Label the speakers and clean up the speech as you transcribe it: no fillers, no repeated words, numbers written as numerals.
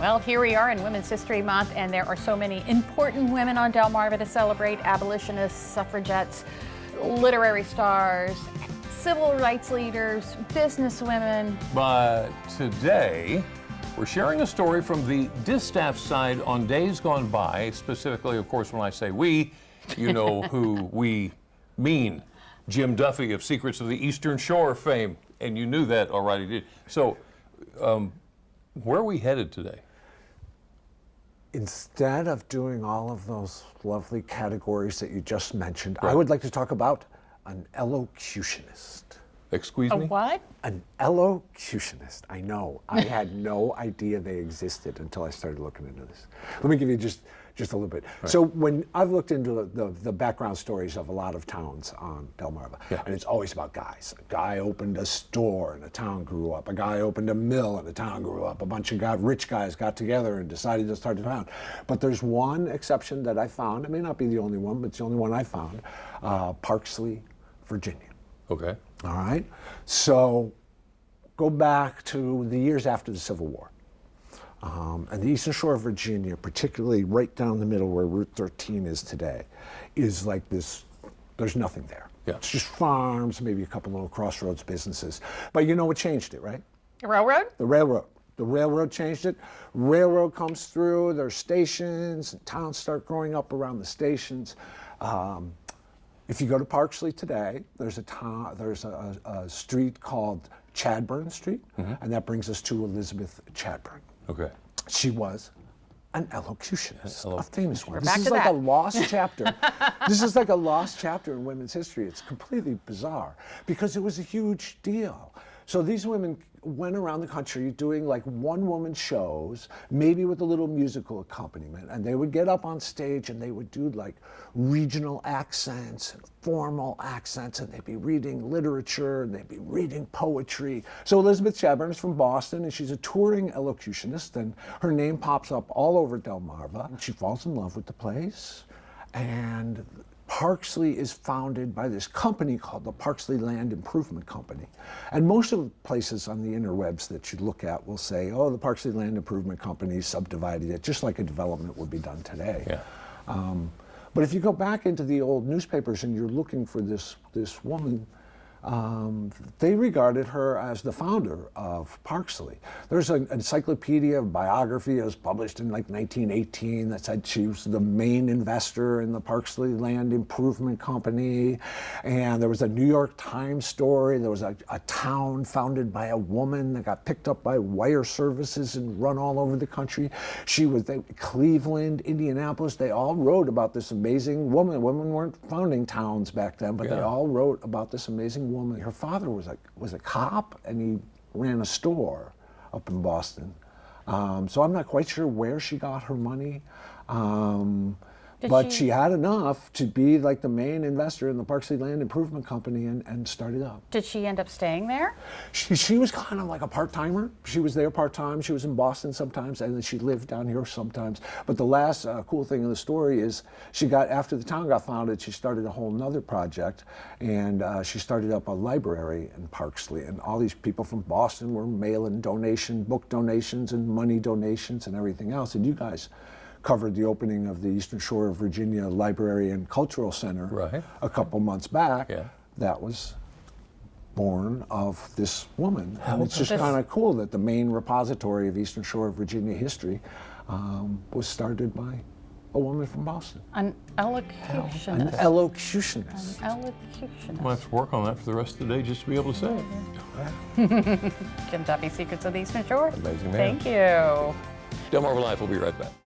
Speaker 1: Well, here we are in Women's History Month, and there are so many important women on Delmarva to celebrate: abolitionists, suffragettes, literary stars, civil rights leaders, businesswomen.
Speaker 2: But today, we're sharing a story from the distaff side on days gone by. Specifically, of course, when I say we, you know who we mean. Jim Duffy of Secrets of the Eastern Shore fame. And you knew that already, did. So, where are we headed today?
Speaker 3: Instead of doing all of those lovely categories that you just mentioned,
Speaker 2: Right.
Speaker 3: I would like to talk about an elocutionist.
Speaker 2: Excuse
Speaker 1: A
Speaker 2: me?
Speaker 1: what?
Speaker 3: An elocutionist. I know. I had no idea they existed until I started looking into this. Let me give you just a little bit.
Speaker 2: Right.
Speaker 3: So when I've looked into the background stories of a lot of towns on Delmarva,
Speaker 2: Yeah.
Speaker 3: and it's always about guys. A guy opened a store and a town grew up. A guy opened a mill and a town grew up. A bunch of rich guys got together and decided to start a town. But there's one exception that I found. It may not be the only one, but it's the only one I found. Parksley, Virginia.
Speaker 2: Okay.
Speaker 3: All right, so go back to the years after the Civil War. And the Eastern Shore of Virginia, particularly right down the middle where Route 13 is today, is like this, there's nothing there.
Speaker 2: Yeah.
Speaker 3: It's just farms, maybe a couple little crossroads businesses. But you know what changed it, right?
Speaker 1: The railroad?
Speaker 3: The railroad. The railroad changed it. Railroad comes through, there's stations, and towns start growing up around the stations. If you go to Parksley today, there's a street called Chadburn Street, and that brings us to Elizabeth Chadburn.
Speaker 2: Okay.
Speaker 3: She was an elocutionist, a famous one.
Speaker 1: We're
Speaker 3: This
Speaker 1: back
Speaker 3: is
Speaker 1: to
Speaker 3: like
Speaker 1: that.
Speaker 3: a lost chapter. This is like a lost chapter in women's history. It's completely bizarre because it was a huge deal. So these women went around the country doing like one-woman shows, maybe with a little musical accompaniment, and they would get up on stage and they would do like regional accents and formal accents, and they'd be reading literature and they'd be reading poetry. So Elizabeth Chadburn is from Boston, and she's a touring elocutionist, and her name pops up all over Delmarva. She falls in love with the place, and Parksley is founded by this company called the Parksley Land Improvement Company. And most of the places on the interwebs that you look at will say, oh, the Parksley Land Improvement Company subdivided it, just like a development would be done today.
Speaker 2: Yeah.
Speaker 3: But if you go back into the old newspapers and you're looking for this woman, they regarded her as the founder of Parksley. There's an encyclopedia of biography that was published in like 1918 that said she was the main investor in the Parksley Land Improvement Company. And there was a New York Times story. There was a town founded by a woman that got picked up by wire services and run all over the country. Cleveland, Indianapolis, they all wrote about this amazing woman. Women weren't founding towns back then, but they all wrote about this amazing woman. Her father was a cop, and he ran a store up in Boston. So I'm not quite sure where she got her money, but she had enough to be like the main investor in the Parksley Land Improvement Company and start it up.
Speaker 1: Did she end up staying there?
Speaker 3: She was kind of like a part-timer. She was there part-time. She was in Boston sometimes, and then she lived down here sometimes. But the last cool thing in the story is after the town got founded, she started a whole nother project, and she started up a library in Parksley, and all these people from Boston were mailing book donations and money donations and everything else. And you guys covered the opening of the Eastern Shore of Virginia Library and Cultural Center a couple months back.
Speaker 2: Yeah.
Speaker 3: That was born of this woman. And it's just kind of cool that the main repository of Eastern Shore of Virginia history was started by a woman from Boston.
Speaker 1: An elocutionist.
Speaker 3: An elocutionist.
Speaker 1: An elocutionist.
Speaker 2: We'll have to work on that for the rest of the day just to be able to say it.
Speaker 1: Jim Duffy, Secrets of the Eastern Shore.
Speaker 2: Amazing man.
Speaker 1: Thank you.
Speaker 2: DelmarvaLife will be right back.